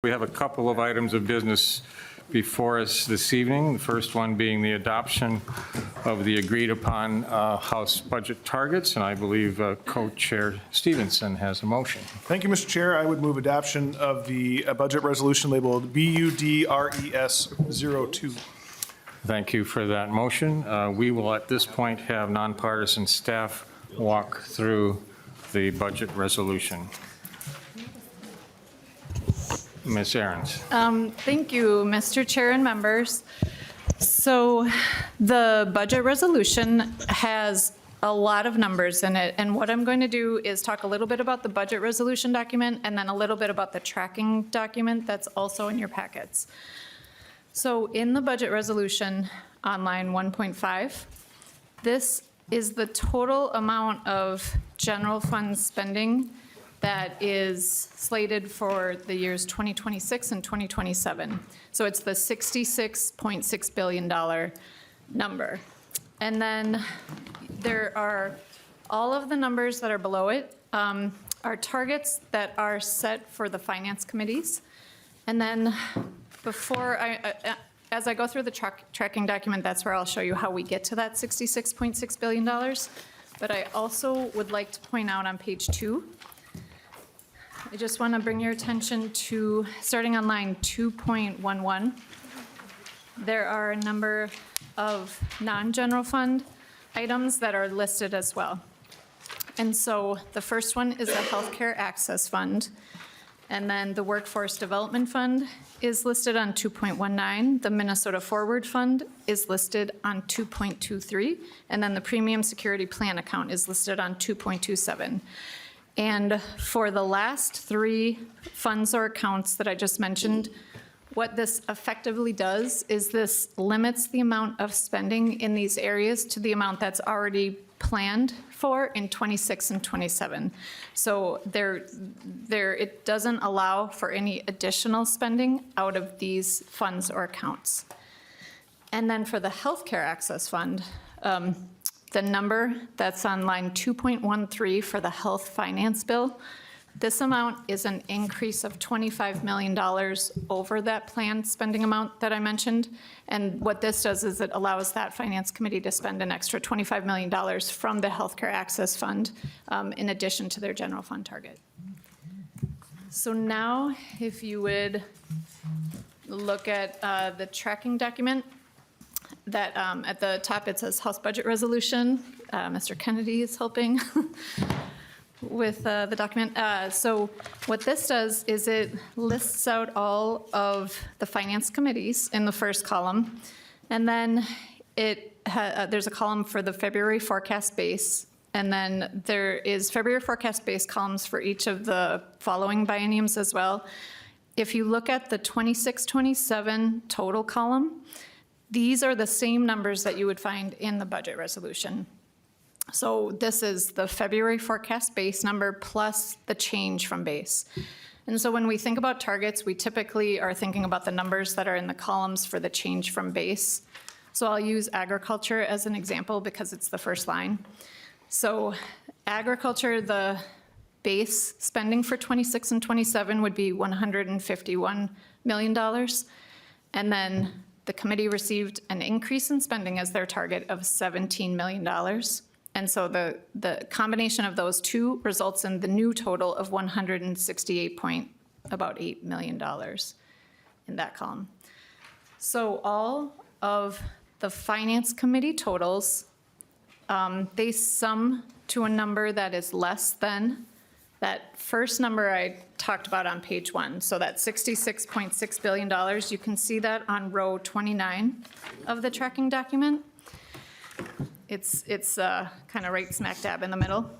We have a couple of items of business before us this evening. The first one being the adoption of the agreed upon House budget targets, and I believe Co-Chair Stevenson has a motion. Thank you, Mr. Chair. I would move adoption of the budget resolution labeled BUDRES 02. Thank you for that motion. We will at this point have nonpartisan staff walk through the budget resolution. Ms. Ahrens. Thank you, Mr. Chair and members. So the budget resolution has a lot of numbers in it, and what I'm going to do is talk a little bit about the budget resolution document and then a little bit about the tracking document that's also in your packets. So in the budget resolution on line 1.5, this is the total amount of general fund spending that is slated for the years 2026 and 2027. So it's the $66.6 billion number. And then there are all of the numbers that are below it are targets that are set for the finance committees. And then before as I go through the tracking document, that's where I'll show you how we get to that $66.6 billion. But I also would like to point out on page 2, I just want to bring your attention to, starting on line 2.11, there are a number of non-general fund items that are listed as well. And so the first one is the Healthcare Access Fund. And then the Workforce Development Fund is listed on 2.19. The Minnesota Forward Fund is listed on 2.23. And then the Premium Security Plan account is listed on 2.27. And for the last 3 funds or accounts that I just mentioned, what this effectively does is this limits the amount of spending in these areas to the amount that's already planned for in 26 and 27. So it doesn't allow for any additional spending out of these funds or accounts. And then for the Healthcare Access Fund, the number that's on line 2.13 for the health finance bill, this amount is an increase of $25 million over that planned spending amount that I mentioned. And what this does is it allows that finance committee to spend an extra $25 million from the Healthcare Access Fund in addition to their general fund target. So now, if you would look at the tracking document, that at the top it says House Budget Resolution. Mr. Kennedy is helping with the document. So what this does is it lists out all of the finance committees in the first column, and then there's a column for the February forecast base, and then there is February forecast base columns for each of the following bienniums as well. If you look at the 26-27 total column, these are the same numbers that you would find in the budget resolution. So this is the February forecast base number plus the change from base. And so when we think about targets, we typically are thinking about the numbers that are in the columns for the change from base. So I'll use agriculture as an example because it's the first line. So agriculture, the base spending for 26 and 27 would be $151 million. And then the committee received an increase in spending as their target of $17 million. And so the combination of those two results in the new total of $168.8 million in that column. So all of the finance committee totals, they sum to a number that is less than that first number I talked about on page 1. So that $66.6 billion, you can see that on row 29 of the tracking document. It's kind of right smack dab in the middle.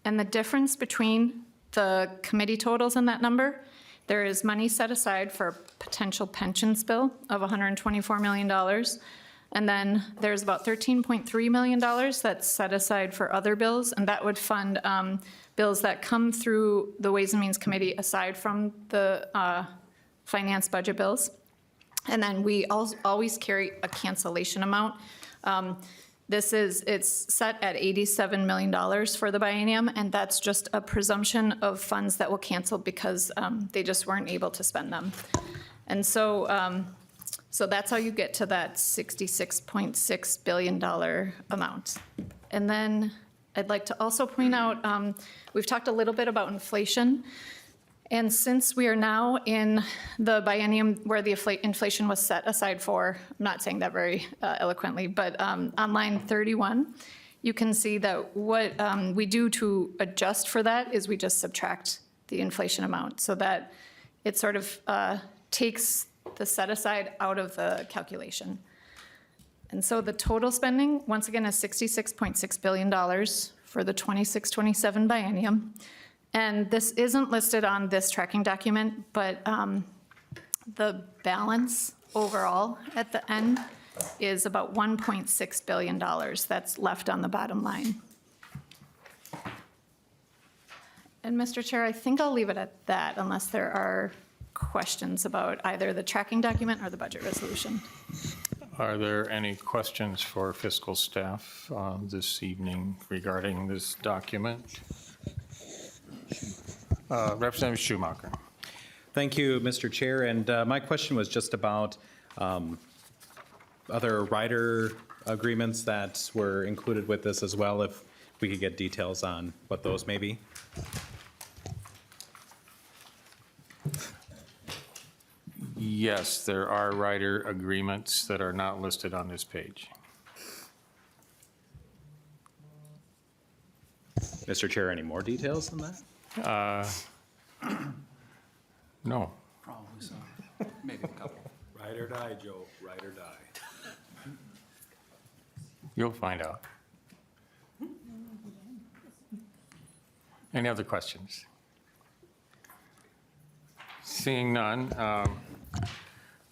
And the difference between the committee totals and that number, there is money set aside for a potential pensions bill of $124 million. And then there's about $13.3 million that's set aside for other bills, and that would fund bills that come through the Ways and Means Committee aside from the finance budget bills. And then we always carry a cancellation amount. It's set at $87 million for the biennium, and that's just a presumption of funds that will cancel because they just weren't able to spend them. And so, so that's how you get to that $66.6 billion amount. And then I'd like to also point out, we've talked a little bit about inflation. And since we are now in the biennium where the inflation was set aside for, I'm not saying that very eloquently, but on line 31, you can see that what we do to adjust for that is we just subtract the inflation amount so that it sort of takes the set aside out of the calculation. And so the total spending, once again, is $66.6 billion for the 26-27 biennium. And this isn't listed on this tracking document, but the balance overall at the end is about $1.6 billion that's left on the bottom line. And Mr. Chair, I think I'll leave it at that unless there are questions about either the tracking document or the budget resolution. Are there any questions for fiscal staff this evening regarding this document? Representative Schumacher. Thank you, Mr. Chair. And my question was just about other rider agreements that were included with this as well, if we could get details on what those may be. Yes, there are rider agreements that are not listed on this page. Mr. Chair, any more details on that? No. Probably so. Maybe a couple. Ride or die, Joe, ride or die. You'll find out. Any other questions? Seeing none,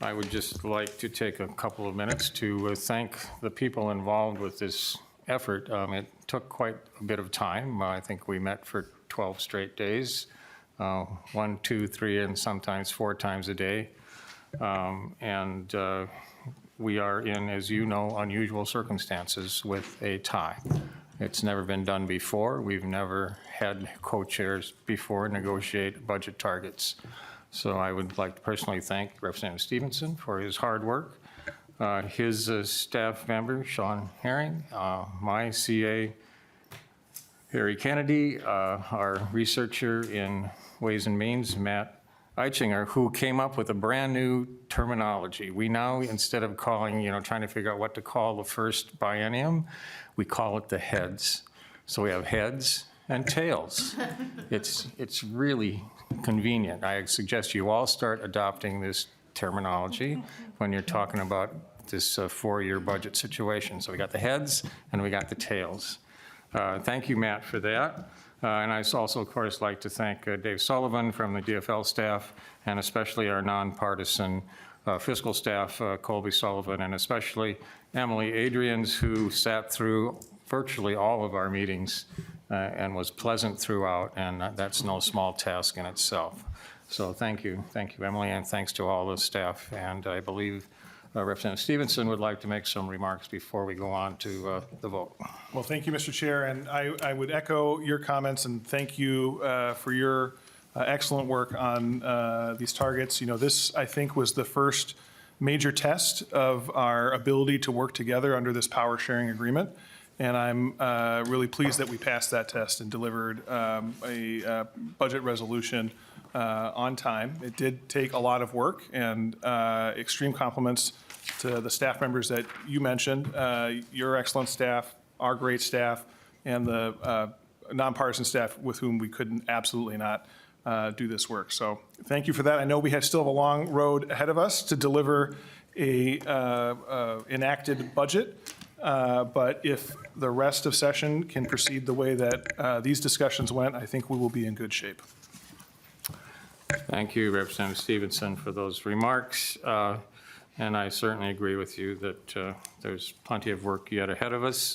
I would just like to take a couple of minutes to thank the people involved with this effort. It took quite a bit of time. I think we met for 12 straight days, 1, 2, 3, and sometimes 4 times a day. And we are in, as you know, unusual circumstances with a tie. It's never been done before. We've never had co-chairs before negotiate budget targets. So I would like to personally thank Representative Stevenson for his hard work, his staff member, Sean Herring, my CA, Harry Kennedy, our researcher in Ways and Means, Matt Eichinger, who came up with a brand-new terminology. We now, instead of calling, trying to figure out what to call the first biennium, we call it the heads. So we have heads and tails. It's really convenient. I suggest you all start adopting this terminology when you're talking about this 4-year budget situation. So we got the heads and we got the tails. Thank you, Matt, for that. And I also, of course, like to thank Dave Sullivan from the DFL staff, and especially our nonpartisan fiscal staff, Colby Sullivan, and especially Emily Adrians, who sat through virtually all of our meetings and was pleasant throughout, and that's no small task in itself. So thank you, Emily, and thanks to all the staff. And I believe Representative Stevenson would like to make some remarks before we go on to the vote. Well, thank you, Mr. Chair, and I would echo your comments and thank you for your excellent work on these targets. This, I think, was the first major test of our ability to work together under this power sharing agreement. And I'm really pleased that we passed that test and delivered a budget resolution on time. It did take a lot of work, and extreme compliments to the staff members that you mentioned, your excellent staff, our great staff, and the nonpartisan staff with whom we couldn't absolutely not do this work. So thank you for that. I know we still have a long road ahead of us to deliver a enacted budget. But if the rest of session can proceed the way that these discussions went, I think we will be in good shape. Thank you, Representative Stevenson, for those remarks. And I certainly agree with you that there's plenty of work yet ahead of us.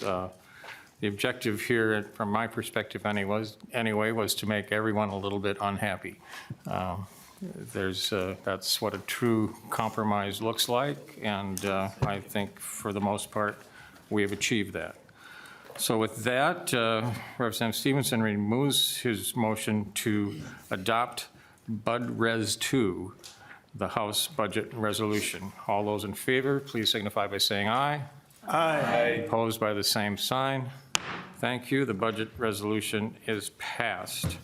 The objective here, from my perspective anyway, was to make everyone a little bit unhappy. That's what a true compromise looks like, and I think for the most part, we have achieved that. So with that, Representative Stevenson removes his motion to adopt Bud Res 2, the House Budget Resolution. All those in favor, please signify by saying aye. Aye. Opposed by the same sign. Thank you. The budget resolution is passed.